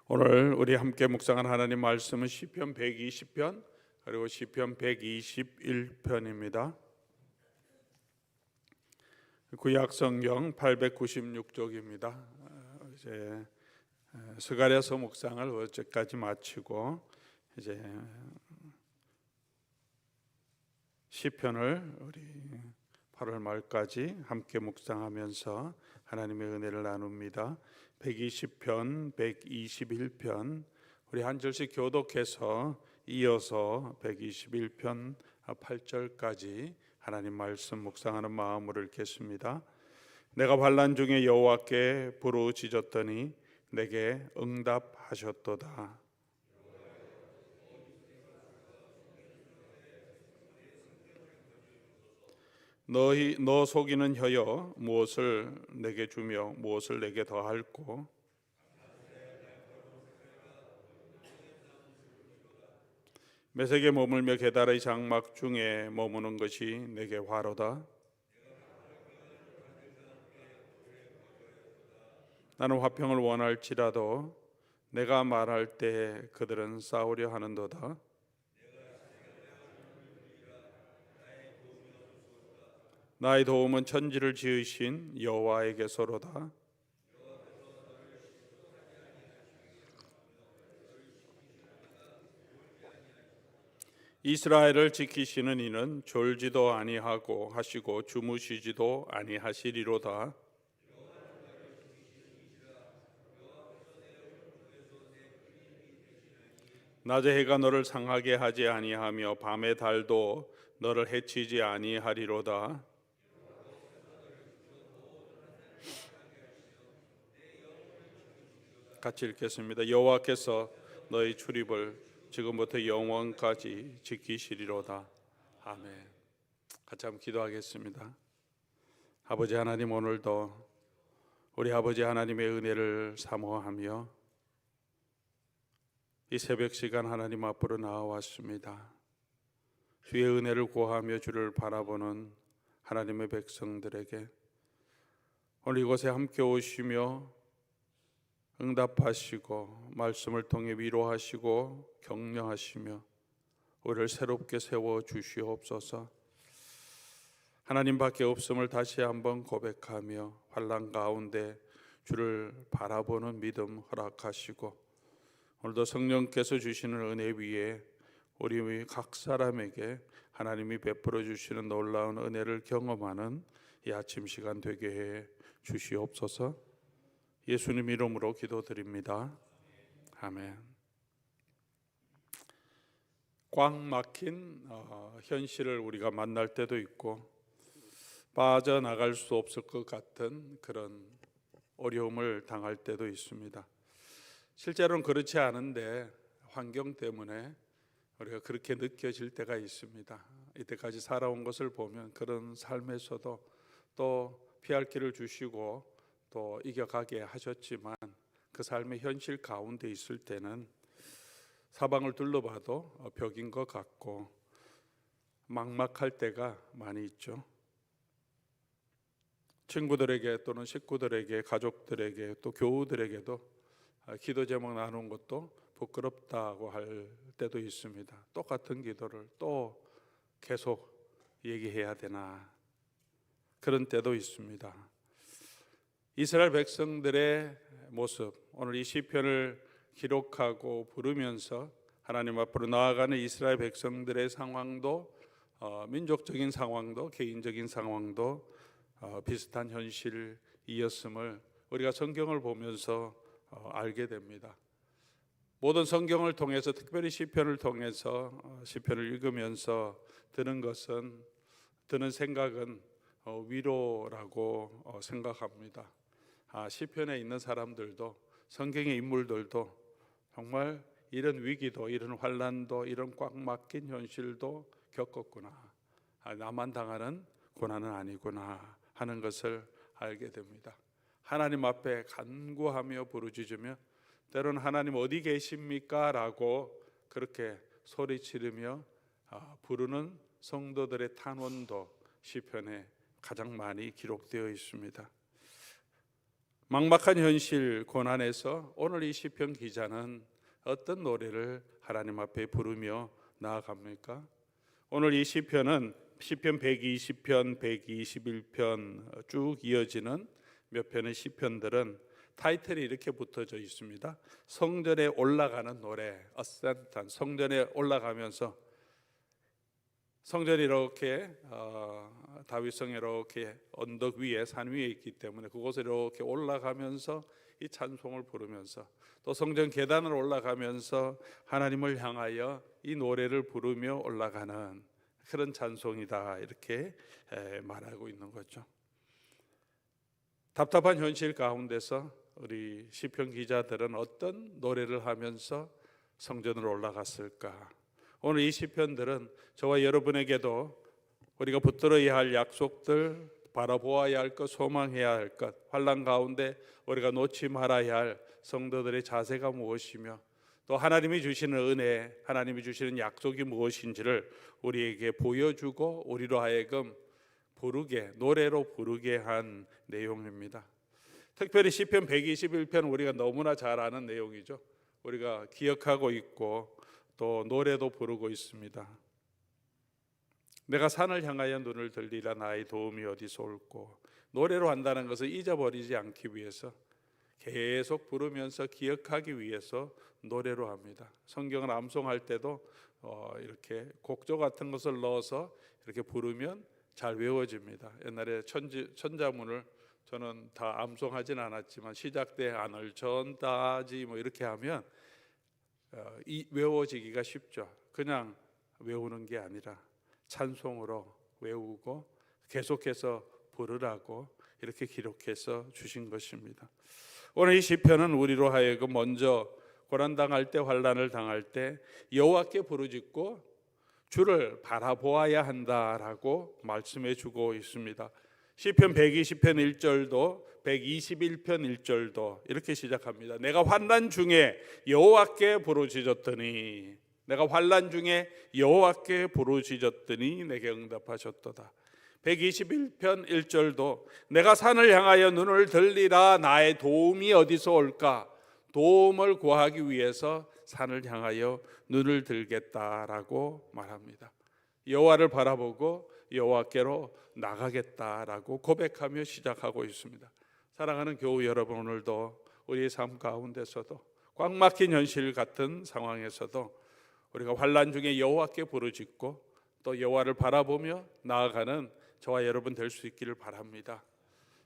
오늘 우리 함께 묵상한 하나님 말씀은 시편 120편 그리고 시편 121편입니다. 구약 성경 896쪽입니다. 이제 스가랴서 묵상을 어제까지 마치고 이제 시편을 우리 8월 말까지 함께 묵상하면서 하나님의 은혜를 나눕니다. 120편, 121편 우리 한 절씩 교독해서 이어서 121편 8절까지 하나님 말씀 묵상하는 마음으로 읽겠습니다. 내가 환난 중에 여호와께 부르짖었더니 내게 응답하셨도다. 너 속이는 혀여 무엇을 내게 주며 무엇을 내게 더할꼬. 메색에 머물며 게달의 장막 중에 머무는 것이 내게 화로다. 나는 화평을 원할지라도 내가 말할 때 그들은 싸우려 하는도다. 나의 도움은 천지를 지으신 여호와에게서로다. 이스라엘을 지키시는 이는 졸지도 아니하고 하시고 주무시지도 아니하시리로다. 낮에 해가 너를 상하게 하지 아니하며 밤의 달도 너를 해치지 아니하리로다. 같이 읽겠습니다. 여호와께서 너희 출입을 지금부터 영원까지 지키시리로다. 아멘. 같이 한번 기도하겠습니다. 아버지 하나님, 오늘도 우리 아버지 하나님의 은혜를 사모하며 이 새벽 시간 하나님 앞으로 나와왔습니다. 주의 은혜를 구하며 주를 바라보는 하나님의 백성들에게 오늘 이곳에 함께 오시며 응답하시고 말씀을 통해 위로하시고 격려하시며 우리를 새롭게 세워주시옵소서. 하나님밖에 없음을 다시 한번 고백하며 환난 가운데 주를 바라보는 믿음 허락하시고 오늘도 성령께서 주시는 은혜 위에 우리 각 사람에게 하나님이 베풀어 주시는 놀라운 은혜를 경험하는 이 아침 시간 되게 해 주시옵소서. 예수님 이름으로 기도드립니다. 아멘. 꽉 막힌 현실을 우리가 만날 때도 있고 빠져나갈 수 없을 것 같은 그런 어려움을 당할 때도 있습니다. 실제로는 그렇지 않은데 환경 때문에 우리가 그렇게 느껴질 때가 있습니다. 이때까지 살아온 것을 보면 그런 삶에서도 또 피할 길을 주시고 또 이겨가게 하셨지만 그 삶의 현실 가운데 있을 때는 사방을 둘러봐도 벽인 것 같고 막막할 때가 많이 있죠. 친구들에게 또는 식구들에게, 가족들에게 또 교우들에게도 기도 제목 나누는 것도 부끄럽다고 할 때도 있습니다. 똑같은 기도를 또 계속 얘기해야 되나 그런 때도 있습니다. 이스라엘 백성들의 모습, 오늘 이 시편을 기록하고 부르면서 하나님 앞으로 나아가는 이스라엘 백성들의 상황도 민족적인 상황도 개인적인 상황도 비슷한 현실이었음을 우리가 성경을 보면서 알게 됩니다. 모든 성경을 통해서 특별히 시편을 통해서 시편을 읽으면서 드는 생각은 위로라고 생각합니다. 시편에 있는 사람들도 성경의 인물들도 정말 이런 위기도 이런 환난도 이런 꽉 막힌 현실도 겪었구나. 나만 당하는 고난은 아니구나 하는 것을 알게 됩니다. 하나님 앞에 간구하며 부르짖으며 때로는 하나님 어디 계십니까? 라고 그렇게 소리치르며 부르는 성도들의 탄원도 시편에 가장 많이 기록되어 있습니다. 막막한 현실 고난에서 오늘 이 시편 기자는 어떤 노래를 하나님 앞에 부르며 나아갑니까? 오늘 이 시편은 시편 120편, 121편 쭉 이어지는 몇 편의 시편들은 타이틀이 이렇게 붙어져 있습니다. 성전에 올라가는 노래, 어센트, 성전에 올라가면서 성전이 이렇게 다윗성이 이렇게 언덕 위에 산 위에 있기 때문에 그곳에 이렇게 올라가면서 이 찬송을 부르면서 또 성전 계단을 올라가면서 하나님을 향하여 이 노래를 부르며 올라가는 그런 찬송이다 이렇게 말하고 있는 거죠. 답답한 현실 가운데서 우리 시편 기자들은 어떤 노래를 하면서 성전으로 올라갔을까? 오늘 이 시편들은 저와 여러분에게도 우리가 붙들어야 할 약속들, 바라보아야 할 것, 소망해야 할 것, 환난 가운데 우리가 놓지 말아야 할 성도들의 자세가 무엇이며 또 하나님이 주시는 은혜, 하나님이 주시는 약속이 무엇인지를 우리에게 보여주고 우리로 하여금 부르게, 노래로 부르게 한 내용입니다. 특별히 시편 121편 우리가 너무나 잘 아는 내용이죠. 우리가 기억하고 있고 또 노래도 부르고 있습니다. 내가 산을 향하여 눈을 들리라 나의 도움이 어디서 올꼬. 노래로 한다는 것을 잊어버리지 않기 위해서 계속 부르면서 기억하기 위해서 노래로 합니다. 성경을 암송할 때도 이렇게 곡조 같은 것을 넣어서 이렇게 부르면 잘 외워집니다. 옛날에 천자문을 저는 다 암송하진 않았지만 시작 때 안을 전다지 뭐 이렇게 하면 외워지기가 쉽죠. 그냥 외우는 게 아니라 찬송으로 외우고 계속해서 부르라고 이렇게 기록해서 주신 것입니다. 오늘 이 시편은 우리로 하여금 먼저 고난당할 때, 환난을 당할 때 여호와께 부르짖고 주를 바라보아야 한다라고 말씀해 주고 있습니다. 시편 120편 1절도 121편 1절도 이렇게 시작합니다. 내가 환난 중에 여호와께 부르짖었더니 내가 환난 중에 여호와께 부르짖었더니 내게 응답하셨도다. 121편 1절도 내가 산을 향하여 눈을 들리라 나의 도움이 어디서 올까? 도움을 구하기 위해서 산을 향하여 눈을 들겠다라고 말합니다. 여호와를 바라보고 여호와께로 나가겠다라고 고백하며 시작하고 있습니다. 사랑하는 교우 여러분, 오늘도 우리의 삶 가운데서도 꽉 막힌 현실 같은 상황에서도 우리가 환난 중에 여호와께 부르짖고 또 여호와를 바라보며 나아가는 저와 여러분 될 수 있기를 바랍니다.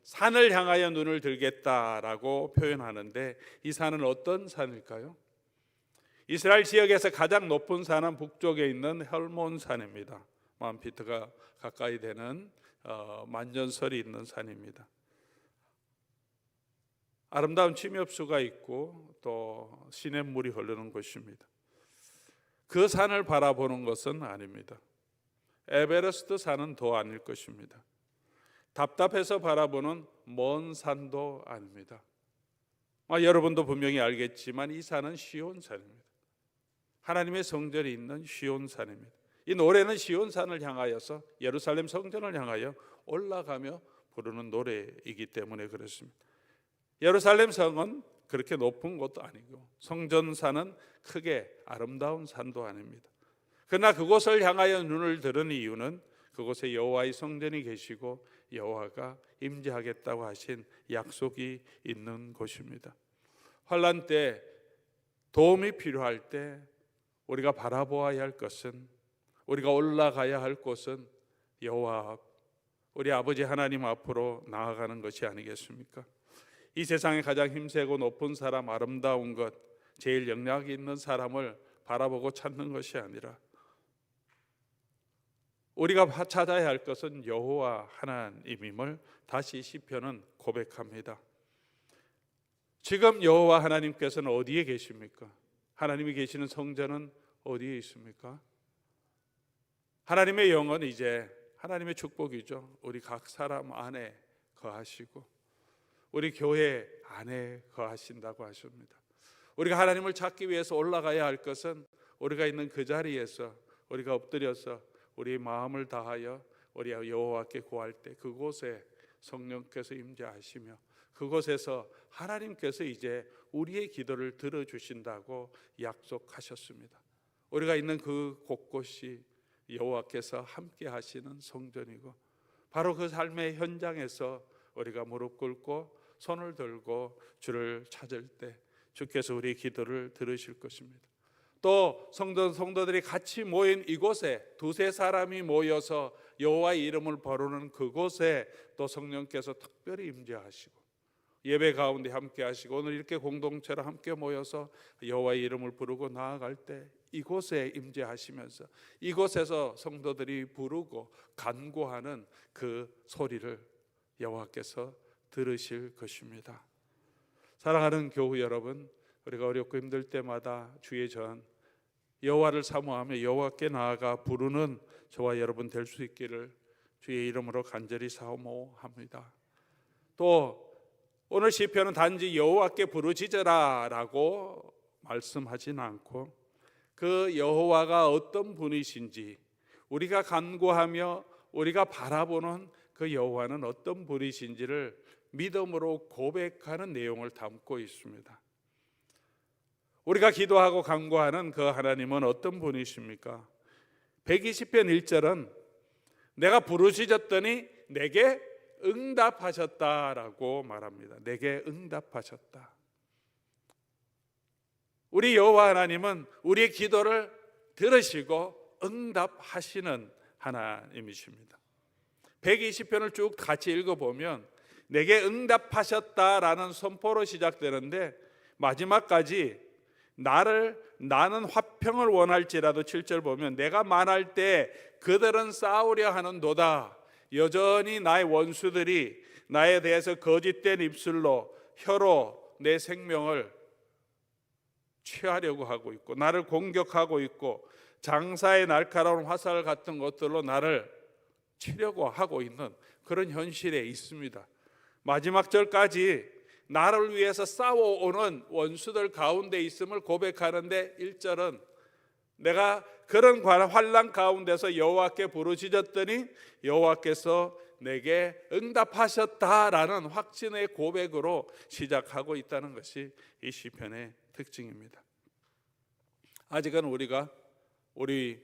산을 향하여 눈을 들겠다라고 표현하는데 이 산은 어떤 산일까요? 이스라엘 지역에서 가장 높은 산은 북쪽에 있는 헬몬산입니다. 만피트가 가까이 되는 만전설이 있는 산입니다. 아름다운 침엽수가 있고 또 시냇물이 흐르는 곳입니다. 그 산을 바라보는 것은 아닙니다. 에베레스트 산은 더 아닐 것입니다. 답답해서 바라보는 먼 산도 아닙니다. 여러분도 분명히 알겠지만 이 산은 시온산입니다. 하나님의 성전이 있는 시온산입니다. 이 노래는 시온산을 향하여서 예루살렘 성전을 향하여 올라가며 부르는 노래이기 때문에 그렇습니다. 예루살렘 성은 그렇게 높은 곳도 아니고 성전산은 크게 아름다운 산도 아닙니다. 그러나 그곳을 향하여 눈을 들은 이유는 그곳에 여호와의 성전이 계시고 여호와가 임재하겠다고 하신 약속이 있는 곳입니다. 환난 때 도움이 필요할 때 우리가 바라보아야 할 것은, 우리가 올라가야 할 곳은 여호와 우리 아버지 하나님 앞으로 나아가는 것이 아니겠습니까? 이 세상에 가장 힘세고 높은 사람, 아름다운 것, 제일 영향이 있는 사람을 바라보고 찾는 것이 아니라 우리가 찾아야 할 것은 여호와 하나님임을 다시 시편은 고백합니다. 지금 여호와 하나님께서는 어디에 계십니까? 하나님이 계시는 성전은 어디에 있습니까? 하나님의 영은 이제 하나님의 축복이죠. 우리 각 사람 안에 거하시고 우리 교회 안에 거하신다고 하십니다. 우리가 하나님을 찾기 위해서 올라가야 할 것은 우리가 있는 그 자리에서 우리가 엎드려서 우리 마음을 다하여 우리 여호와께 구할 때 그곳에 성령께서 임재하시며 그곳에서 하나님께서 이제 우리의 기도를 들어주신다고 약속하셨습니다. 우리가 있는 그 곳곳이 여호와께서 함께 하시는 성전이고, 바로 그 삶의 현장에서 우리가 무릎 꿇고 손을 들고 주를 찾을 때 주께서 우리의 기도를 들으실 것입니다. 또 성도들이 같이 모인 이곳에 두세 사람이 모여서 여호와의 이름을 부르는 그곳에 또 성령께서 특별히 임재하시고 예배 가운데 함께 하시고, 오늘 이렇게 공동체로 함께 모여서 여호와의 이름을 부르고 나아갈 때 이곳에 임재하시면서 이곳에서 성도들이 부르고 간구하는 그 소리를 여호와께서 들으실 것입니다. 사랑하는 교우 여러분, 우리가 어렵고 힘들 때마다 주의 전 여호와를 사모하며 여호와께 나아가 부르는 저와 여러분 될 수 있기를 주의 이름으로 간절히 사모합니다. 또 오늘 시편은 단지 여호와께 부르짖으라라고 말씀하진 않고 그 여호와가 어떤 분이신지, 우리가 간구하며 우리가 바라보는 그 여호와는 어떤 분이신지를 믿음으로 고백하는 내용을 담고 있습니다. 우리가 기도하고 간구하는 그 하나님은 어떤 분이십니까? 120편 1절은 내가 부르짖었더니 내게 응답하셨다라고 말합니다. 내게 응답하셨다. 우리 여호와 하나님은 우리의 기도를 들으시고 응답하시는 하나님이십니다. 120편을 쭉 같이 읽어보면 내게 응답하셨다라는 선포로 시작되는데 마지막까지 나는 화평을 원할지라도 7절 보면 내가 말할 때 그들은 싸우려 하는도다. 여전히 나의 원수들이 나에 대해서 거짓된 입술로 혀로 내 생명을 취하려고 하고 있고 나를 공격하고 있고 장사의 날카로운 화살 같은 것들로 나를 치려고 하고 있는 그런 현실에 있습니다. 마지막 절까지 나를 위해서 싸워오는 원수들 가운데 있음을 고백하는데 1절은 내가 그런 환난 가운데서 여호와께 부르짖었더니 여호와께서 내게 응답하셨다라는 확신의 고백으로 시작하고 있다는 것이 이 시편의 특징입니다. 아직은 우리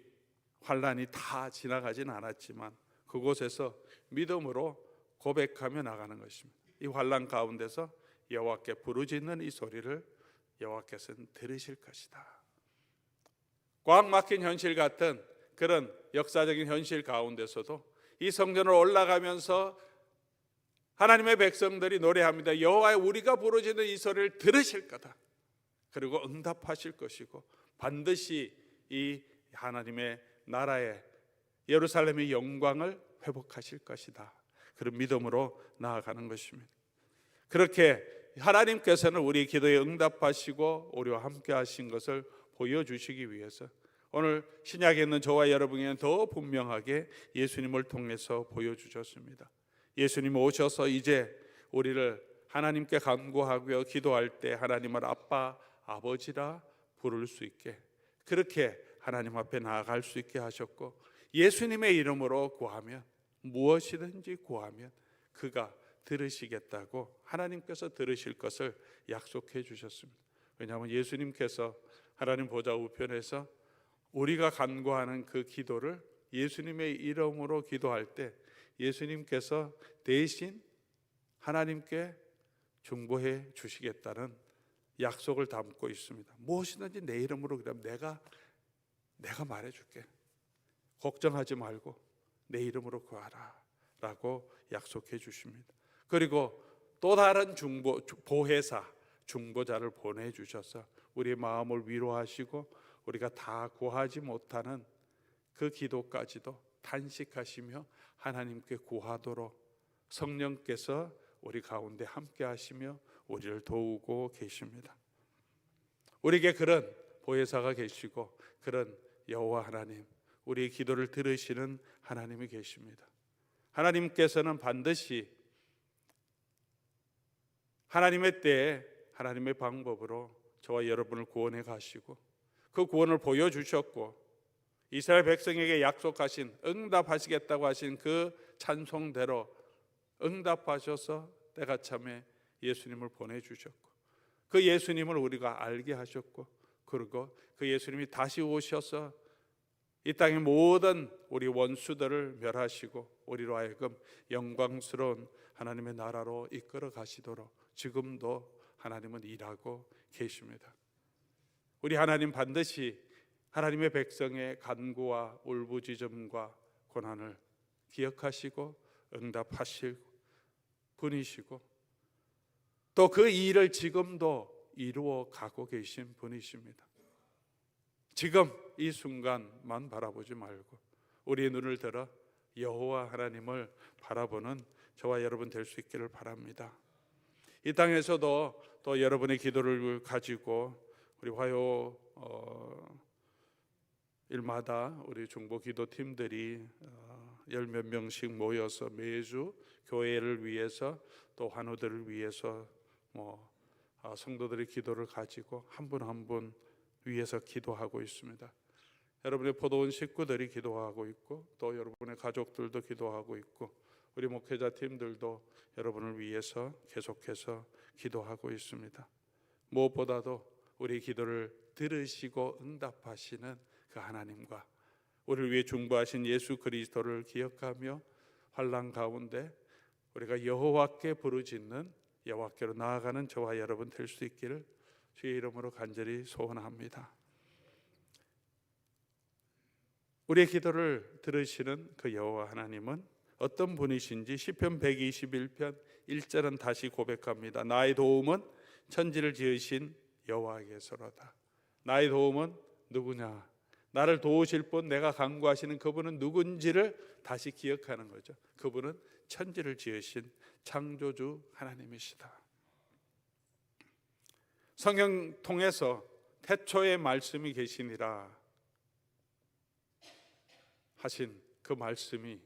환난이 다 지나가진 않았지만 그곳에서 믿음으로 고백하며 나가는 것입니다. 이 환난 가운데서 여호와께 부르짖는 이 소리를 여호와께서는 들으실 것이다. 꽉 막힌 현실 같은 그런 역사적인 현실 가운데서도 이 성전을 올라가면서 하나님의 백성들이 노래합니다. 여호와여, 우리가 부르짖는 이 소리를 들으실 거다. 그리고 응답하실 것이고 반드시 이 하나님의 나라의 예루살렘의 영광을 회복하실 것이다. 그런 믿음으로 나아가는 것입니다. 그렇게 하나님께서는 우리 기도에 응답하시고 우리와 함께 하신 것을 보여주시기 위해서 오늘 신약에 있는 저와 여러분에게는 더 분명하게 예수님을 통해서 보여주셨습니다. 예수님 오셔서 이제 우리를 하나님께 간구하고요 기도할 때 하나님을 아빠, 아버지라 부를 수 있게, 그렇게 하나님 앞에 나아갈 수 있게 하셨고, 예수님의 이름으로 구하면 무엇이든지 구하면 그가 들으시겠다고 하나님께서 들으실 것을 약속해 주셨습니다. 왜냐하면 예수님께서 하나님 보좌 우편에서 우리가 간구하는 그 기도를 예수님의 이름으로 기도할 때 예수님께서 대신 하나님께 중보해 주시겠다는 약속을 담고 있습니다. 무엇이든지 내 이름으로 그러면 내가 말해줄게. 걱정하지 말고 내 이름으로 구하라 라고 약속해 주십니다. 그리고 또 다른 보혜사, 중보자를 보내주셔서 우리의 마음을 위로하시고 우리가 다 구하지 못하는 그 기도까지도 단식하시며 하나님께 구하도록 성령께서 우리 가운데 함께 하시며 우리를 도우고 계십니다. 우리에게 그런 보혜사가 계시고 그런 여호와 하나님, 우리의 기도를 들으시는 하나님이 계십니다. 하나님께서는 반드시 하나님의 때에 하나님의 방법으로 저와 여러분을 구원해 가시고 그 구원을 보여주셨고 이스라엘 백성에게 약속하신 응답하시겠다고 하신 그 찬송대로 응답하셔서 때가 참에 예수님을 보내주셨고 그 예수님을 우리가 알게 하셨고 그리고 그 예수님이 다시 오셔서 이 땅의 모든 우리 원수들을 멸하시고 우리로 하여금 영광스러운 하나님의 나라로 이끌어 가시도록 지금도 하나님은 일하고 계십니다. 우리 하나님 반드시 하나님의 백성의 간구와 울부짖음과 고난을 기억하시고 응답하실 분이시고 또 그 일을 지금도 이루어 가고 계신 분이십니다. 지금 이 순간만 바라보지 말고 우리의 눈을 들어 여호와 하나님을 바라보는 저와 여러분 될 수 있기를 바랍니다. 이 땅에서도 또 여러분의 기도를 가지고 우리 화요 일마다 우리 중보 기도팀들이 10몇 명씩 모여서 매주 교회를 위해서 또 환우들을 위해서 성도들의 기도를 가지고 한 분 한 분 위해서 기도하고 있습니다. 여러분의 포도원 식구들이 기도하고 있고 또 여러분의 가족들도 기도하고 있고 우리 목회자 팀들도 여러분을 위해서 계속해서 기도하고 있습니다. 무엇보다도 우리 기도를 들으시고 응답하시는 그 하나님과 우리를 위해 중보하신 예수 그리스도를 기억하며 환난 가운데 우리가 여호와께 부르짖는 여호와께로 나아가는 저와 여러분 될 수 있기를 주의 이름으로 간절히 소원합니다. 우리의 기도를 들으시는 그 여호와 하나님은 어떤 분이신지 시편 121편 1절은 다시 고백합니다. 나의 도움은 천지를 지으신 여호와께서로다. 나의 도움은 누구냐? 나를 도우실 분, 내가 간구하시는 그분은 누군지를 다시 기억하는 거죠. 그분은 천지를 지으신 창조주 하나님이시다. 성경 통해서 태초에 말씀이 계시니라 하신 그 말씀이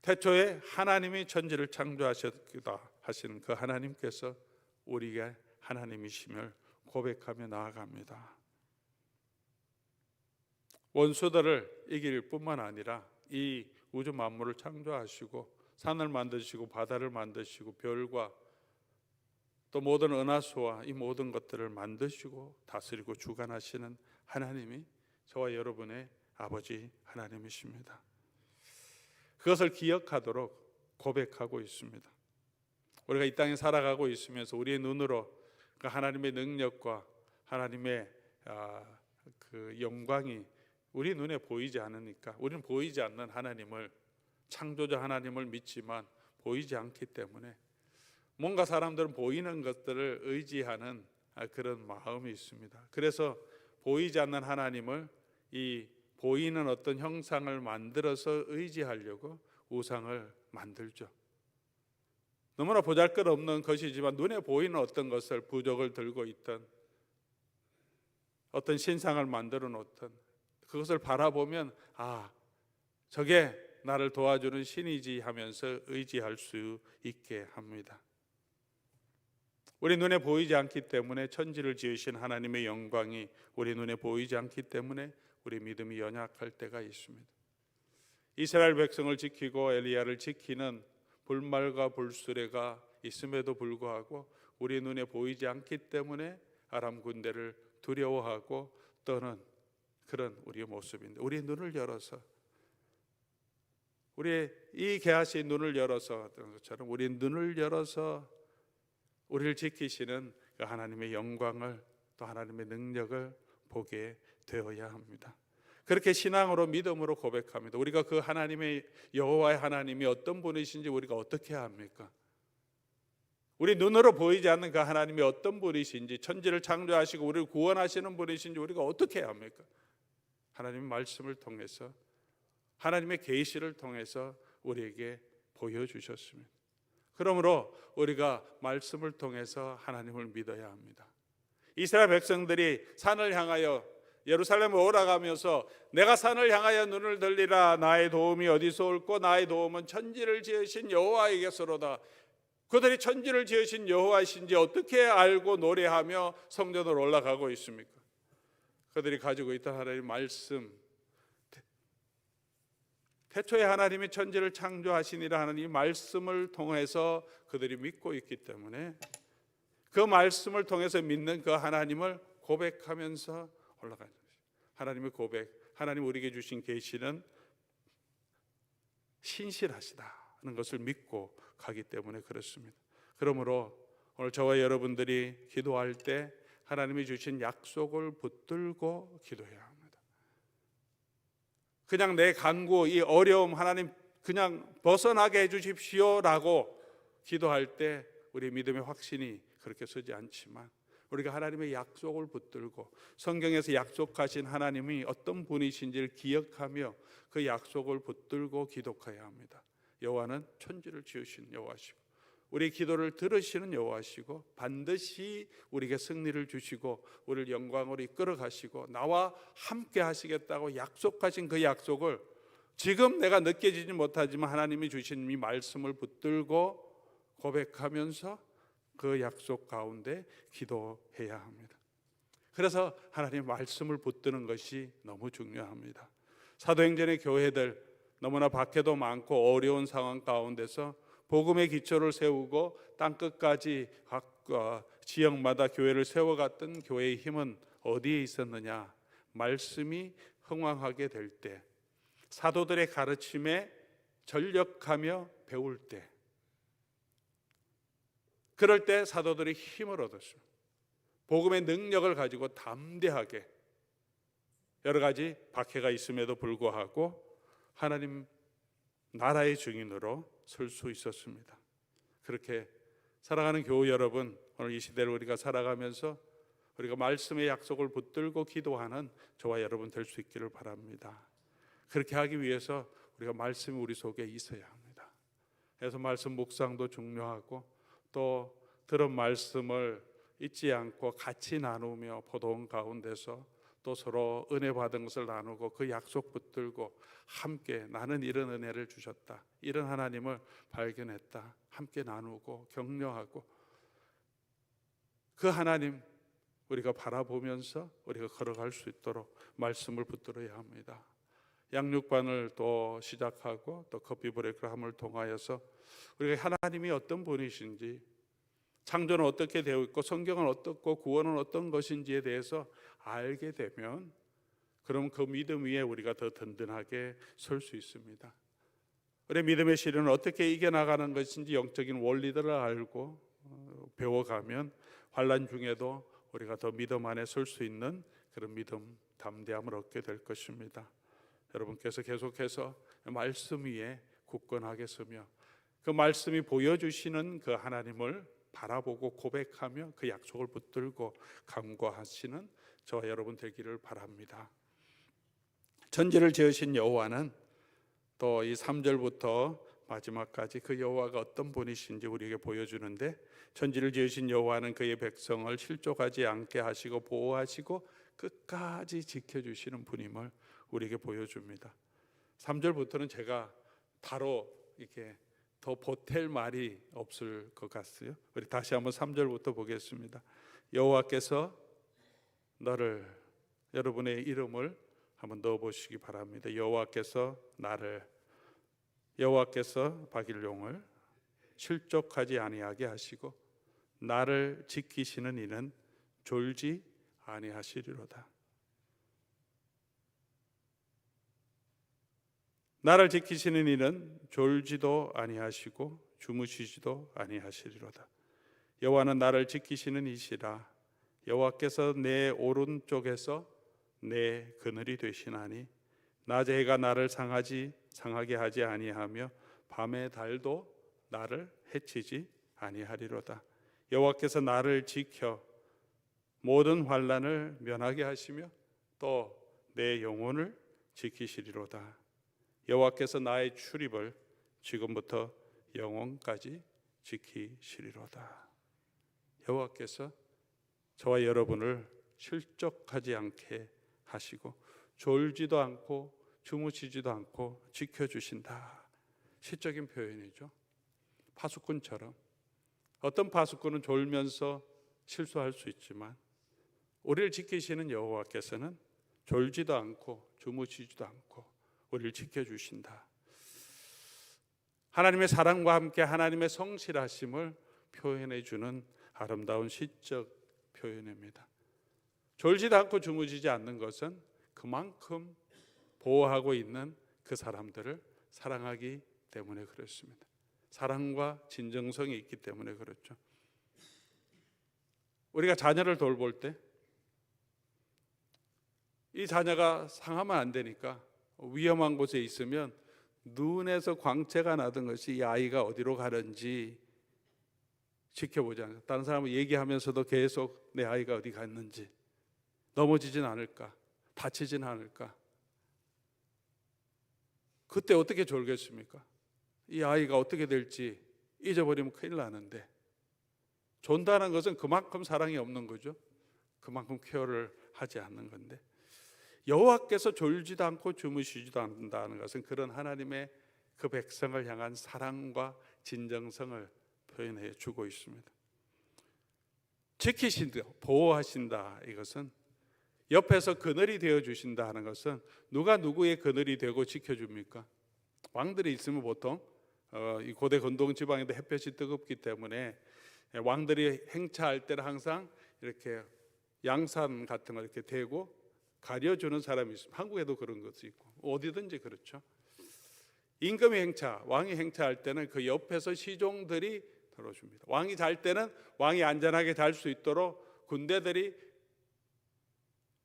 태초에 하나님이 천지를 창조하셨다 하신 그 하나님께서 우리가 하나님이심을 고백하며 나아갑니다. 원수들을 이길 뿐만 아니라 이 우주 만물을 창조하시고 산을 만드시고 바다를 만드시고 별과 또 모든 은하수와 이 모든 것들을 만드시고 다스리고 주관하시는 하나님이 저와 여러분의 아버지 하나님이십니다. 그것을 기억하도록 고백하고 있습니다. 우리가 이 땅에 살아가고 있으면서 우리의 눈으로 그 하나님의 능력과 하나님의 그 영광이 우리 눈에 보이지 않으니까 우리는 보이지 않는 하나님을 창조자 하나님을 믿지만 보이지 않기 때문에 뭔가 사람들은 보이는 것들을 의지하는 그런 마음이 있습니다. 그래서 보이지 않는 하나님을 이 보이는 어떤 형상을 만들어서 의지하려고 우상을 만들죠. 너무나 보잘것없는 것이지만 눈에 보이는 어떤 것을 부적을 들고 있던 어떤 신상을 만들어 놓던 그것을 바라보면 저게 나를 도와주는 신이지 하면서 의지할 수 있게 합니다. 우리 눈에 보이지 않기 때문에 천지를 지으신 하나님의 영광이 우리 눈에 보이지 않기 때문에 우리 믿음이 연약할 때가 있습니다. 이스라엘 백성을 지키고 엘리야를 지키는 불말과 불수레가 있음에도 불구하고 우리 눈에 보이지 않기 때문에 아람 군대를 두려워하고 떠는 그런 우리의 모습인데 우리의 눈을 열어서 우리의 이 개아시의 눈을 열어서 어떤 것처럼 우리의 눈을 열어서 우리를 지키시는 그 하나님의 영광을 또 하나님의 능력을 보게 되어야 합니다. 그렇게 신앙으로 믿음으로 고백합니다. 우리가 그 하나님의 여호와의 하나님이 어떤 분이신지 우리가 어떻게 합니까? 우리 눈으로 보이지 않는 그 하나님이 어떤 분이신지 천지를 창조하시고 우리를 구원하시는 분이신지 우리가 어떻게 합니까? 하나님의 말씀을 통해서 하나님의 계시를 통해서 우리에게 보여주셨습니다. 그러므로 우리가 말씀을 통해서 하나님을 믿어야 합니다. 이스라엘 백성들이 산을 향하여 예루살렘을 오라가면서 내가 산을 향하여 눈을 들리라 나의 도움이 어디서 올꼬 나의 도움은 천지를 지으신 여호와에게서로다. 그들이 천지를 지으신 여호와이신지 어떻게 알고 노래하며 성전으로 올라가고 있습니까? 그들이 가지고 있던 하나님의 말씀 태초에 하나님이 천지를 창조하시니라 하는 이 말씀을 통해서 그들이 믿고 있기 때문에 그 말씀을 통해서 믿는 그 하나님을 고백하면서 올라가는 것이죠. 하나님의 고백, 하나님 우리에게 주신 계시는 신실하시다는 것을 믿고 가기 때문에 그렇습니다. 그러므로 오늘 저와 여러분들이 기도할 때 하나님이 주신 약속을 붙들고 기도해야 합니다. 그냥 내 간구, 이 어려움 하나님 그냥 벗어나게 해주십시오라고 기도할 때 우리 믿음의 확신이 그렇게 서지 않지만 우리가 하나님의 약속을 붙들고 성경에서 약속하신 하나님이 어떤 분이신지를 기억하며 그 약속을 붙들고 기도해야 합니다. 여호와는 천지를 지으신 여호와시고 우리 기도를 들으시는 여호와시고 반드시 우리에게 승리를 주시고 우리를 영광으로 이끌어 가시고 나와 함께 하시겠다고 약속하신 그 약속을 지금 내가 느껴지지 못하지만 하나님이 주신 이 말씀을 붙들고 고백하면서 그 약속 가운데 기도해야 합니다. 그래서 하나님의 말씀을 붙드는 것이 너무 중요합니다. 사도행전의 교회들 너무나 박해도 많고 어려운 상황 가운데서 복음의 기초를 세우고 땅끝까지 각 지역마다 교회를 세워갔던 교회의 힘은 어디에 있었느냐? 말씀이 흥왕하게 될 때, 사도들의 가르침에 전력하며 배울 때, 그럴 때 사도들이 힘을 얻었습니다. 복음의 능력을 가지고 담대하게 여러 가지 박해가 있음에도 불구하고 하나님 나라의 증인으로 설 수 있었습니다. 그렇게 살아가는 교우 여러분, 오늘 이 시대를 우리가 살아가면서 우리가 말씀의 약속을 붙들고 기도하는 저와 여러분 될 수 있기를 바랍니다. 그렇게 하기 위해서 우리가 말씀이 우리 속에 있어야 합니다. 그래서 말씀 묵상도 중요하고 또 들은 말씀을 잊지 않고 같이 나누며 포도원 가운데서 또 서로 은혜 받은 것을 나누고 그 약속 붙들고 함께 나는 이런 은혜를 주셨다, 이런 하나님을 발견했다, 함께 나누고 격려하고 그 하나님 우리가 바라보면서 우리가 걸어갈 수 있도록 말씀을 붙들어야 합니다. 양육반을 또 시작하고 또 커피 브레이크를 함을 통하여서 우리가 하나님이 어떤 분이신지, 창조는 어떻게 되어 있고 성경은 어떻고 구원은 어떤 것인지에 대해서 알게 되면 그럼 그 믿음 위에 우리가 더 든든하게 설 수 있습니다. 우리 믿음의 시련을 어떻게 이겨나가는 것인지 영적인 원리들을 알고 배워가면 환난 중에도 우리가 더 믿음 안에 설 수 있는 그런 믿음, 담대함을 얻게 될 것입니다. 여러분께서 계속해서 말씀 위에 굳건하게 서며 그 말씀이 보여주시는 그 하나님을 바라보고 고백하며 그 약속을 붙들고 간구하시는 저와 여러분 되기를 바랍니다. 천지를 지으신 여호와는 또 이 3절부터 마지막까지 그 여호와가 어떤 분이신지 우리에게 보여주는데, 천지를 지으신 여호와는 그의 백성을 실족하지 않게 하시고 보호하시고 끝까지 지켜주시는 분임을 우리에게 보여줍니다. 3절부터는 제가 바로 이렇게 더 보탤 말이 없을 것 같아요. 우리 다시 한번 3절부터 보겠습니다. 여호와께서 너를, 여러분의 이름을 한번 넣어보시기 바랍니다. 여호와께서 나를, 여호와께서 박일용을 실족하지 아니하게 하시고 나를 지키시는 이는 졸지 아니하시리로다. 나를 지키시는 이는 졸지도 아니하시고 주무시지도 아니하시리로다. 여호와는 나를 지키시는 이시라. 여호와께서 내 오른쪽에서 내 그늘이 되시나니 낮에 해가 나를 상하게 하지 아니하며 밤의 달도 나를 해치지 아니하리로다. 여호와께서 나를 지켜 모든 환난을 면하게 하시며 또 내 영혼을 지키시리로다. 여호와께서 나의 출입을 지금부터 영원까지 지키시리로다. 여호와께서 저와 여러분을 실족하지 않게 하시고 졸지도 않고 주무시지도 않고 지켜주신다. 시적인 표현이죠. 파수꾼처럼. 어떤 파수꾼은 졸면서 실수할 수 있지만 우리를 지키시는 여호와께서는 졸지도 않고 주무시지도 않고 우리를 지켜주신다. 하나님의 사랑과 함께 하나님의 성실하심을 표현해 주는 아름다운 시적 표현입니다. 졸지도 않고 주무시지 않는 것은 그만큼 보호하고 있는 그 사람들을 사랑하기 때문에 그렇습니다. 사랑과 진정성이 있기 때문에 그렇죠. 우리가 자녀를 돌볼 때 이 자녀가 상하면 안 되니까 위험한 곳에 있으면 눈에서 광채가 나던 것이 이 아이가 어디로 가는지 지켜보지 않을까. 다른 사람은 얘기하면서도 계속 내 아이가 어디 갔는지, 넘어지진 않을까, 다치진 않을까. 그때 어떻게 졸겠습니까? 이 아이가 어떻게 될지 잊어버리면 큰일 나는데, 존다는 것은 그만큼 사랑이 없는 거죠. 그만큼 케어를 하지 않는 건데, 여호와께서 졸지도 않고 주무시지도 않는다는 것은 그런 하나님의 그 백성을 향한 사랑과 진정성을 표현해 주고 있습니다. 지키신다, 보호하신다, 이것은 옆에서 그늘이 되어 주신다 하는 것은 누가 누구의 그늘이 되고 지켜줍니까? 왕들이 있으면 보통 이 고대 건동 지방에도 햇볕이 뜨겁기 때문에 왕들이 행차할 때는 항상 이렇게 양산 같은 걸 이렇게 대고 가려주는 사람이 있습니다. 한국에도 그런 것도 있고 어디든지 그렇죠. 임금이 행차, 왕이 행차할 때는 그 옆에서 시종들이 들어줍니다. 왕이 잘 때는 왕이 안전하게 잘 수 있도록 군대들이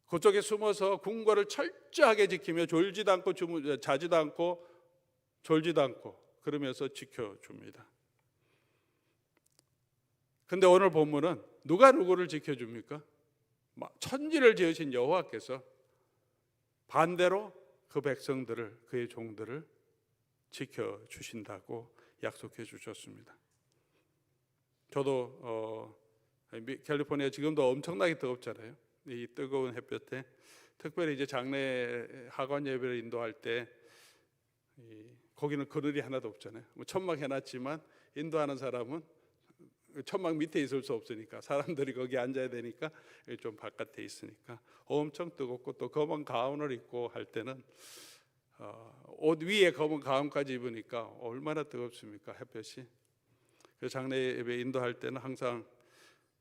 그쪽에 숨어서 궁궐을 철저하게 지키며 졸지도 않고 자지도 않고 졸지도 않고 그러면서 지켜줍니다. 근데 오늘 본문은 누가 누구를 지켜줍니까? 천지를 지으신 여호와께서 반대로 그 백성들을, 그의 종들을 지켜주신다고 약속해 주셨습니다. 저도 캘리포니아 지금도 엄청나게 뜨겁잖아요. 이 뜨거운 햇볕에 특별히 이제 장례 학원 예배를 인도할 때 거기는 그늘이 하나도 없잖아요. 천막 해놨지만 인도하는 사람은 천막 밑에 있을 수 없으니까 사람들이 거기 앉아야 되니까 좀 바깥에 있으니까 엄청 뜨겁고, 또 검은 가운을 입고 할 때는 옷 위에 검은 가운까지 입으니까 얼마나 뜨겁습니까, 햇볕이. 그 장례 예배 인도할 때는 항상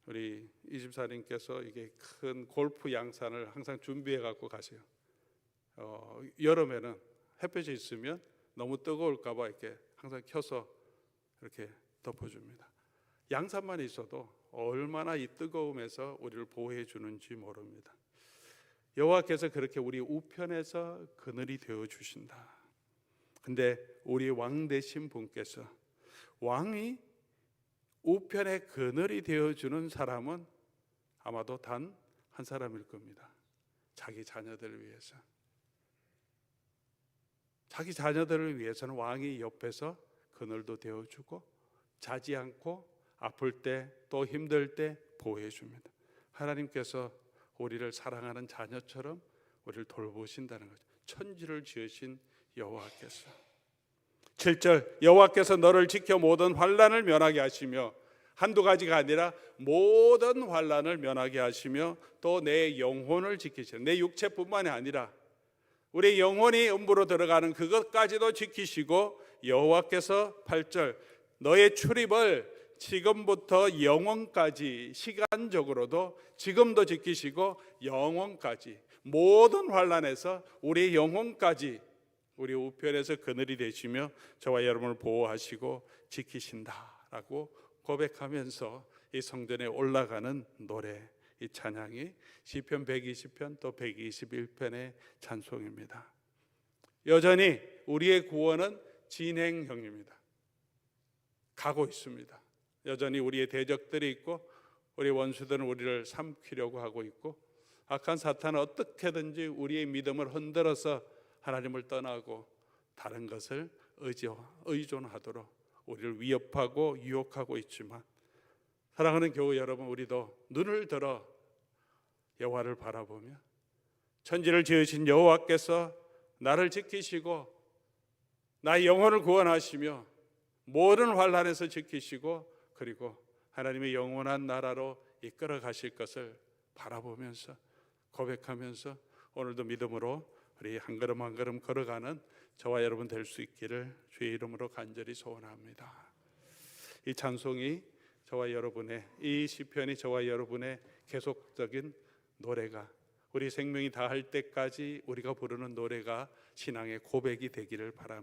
우리 이집사님께서 이게 큰 골프 양산을 항상 준비해 갖고 가세요. 여름에는 햇볕이 있으면 너무 뜨거울까 봐 이렇게 항상 켜서 이렇게 덮어줍니다. 양산만 있어도 얼마나 이 뜨거움에서 우리를 보호해 주는지 모릅니다. 여호와께서 그렇게 우리 우편에서 그늘이 되어 주신다. 근데 우리 왕 되신 분께서, 왕이 우편의 그늘이 되어주는 사람은 아마도 단 한 사람일 겁니다. 자기 자녀들을 위해서. 자기 자녀들을 위해서는 왕이 옆에서 그늘도 되어주고 자지 않고 아플 때 또 힘들 때 보호해 줍니다. 하나님께서 우리를 사랑하는 자녀처럼 우리를 돌보신다는 거죠. 천지를 지으신 여호와께서. 7절, 여호와께서 너를 지켜 모든 환난을 면하게 하시며, 한두 가지가 아니라 모든 환난을 면하게 하시며 또 내 영혼을 지키시는, 내 육체뿐만이 아니라 우리 영혼이 음부로 들어가는 그것까지도 지키시고, 여호와께서 8절, 너의 출입을 지금부터 영원까지, 시간적으로도 지금도 지키시고 영원까지, 모든 환난에서 우리 영혼까지 우리 우편에서 그늘이 되시며 저와 여러분을 보호하시고 지키신다라고 고백하면서 이 성전에 올라가는 노래, 이 찬양이 시편 120편 또 121편의 찬송입니다. 여전히 우리의 구원은 진행형입니다. 가고 있습니다. 여전히 우리의 대적들이 있고 우리 원수들은 우리를 삼키려고 하고 있고, 악한 사탄은 어떻게든지 우리의 믿음을 흔들어서 하나님을 떠나고 다른 것을 의존하도록 우리를 위협하고 유혹하고 있지만, 사랑하는 교우 여러분, 우리도 눈을 들어 여호와를 바라보며 천지를 지으신 여호와께서 나를 지키시고 나의 영혼을 구원하시며 모든 환난에서 지키시고 그리고 하나님의 영원한 나라로 이끌어 가실 것을 바라보면서 고백하면서 오늘도 믿음으로 우리 한 걸음 한 걸음 걸어가는 저와 여러분 될 수 있기를 주의 이름으로 간절히 소원합니다. 이 찬송이 저와 여러분의, 이 시편이 저와 여러분의 계속적인 노래가, 우리 생명이 다할 때까지 우리가 부르는 노래가 신앙의 고백이 되기를 바랍니다.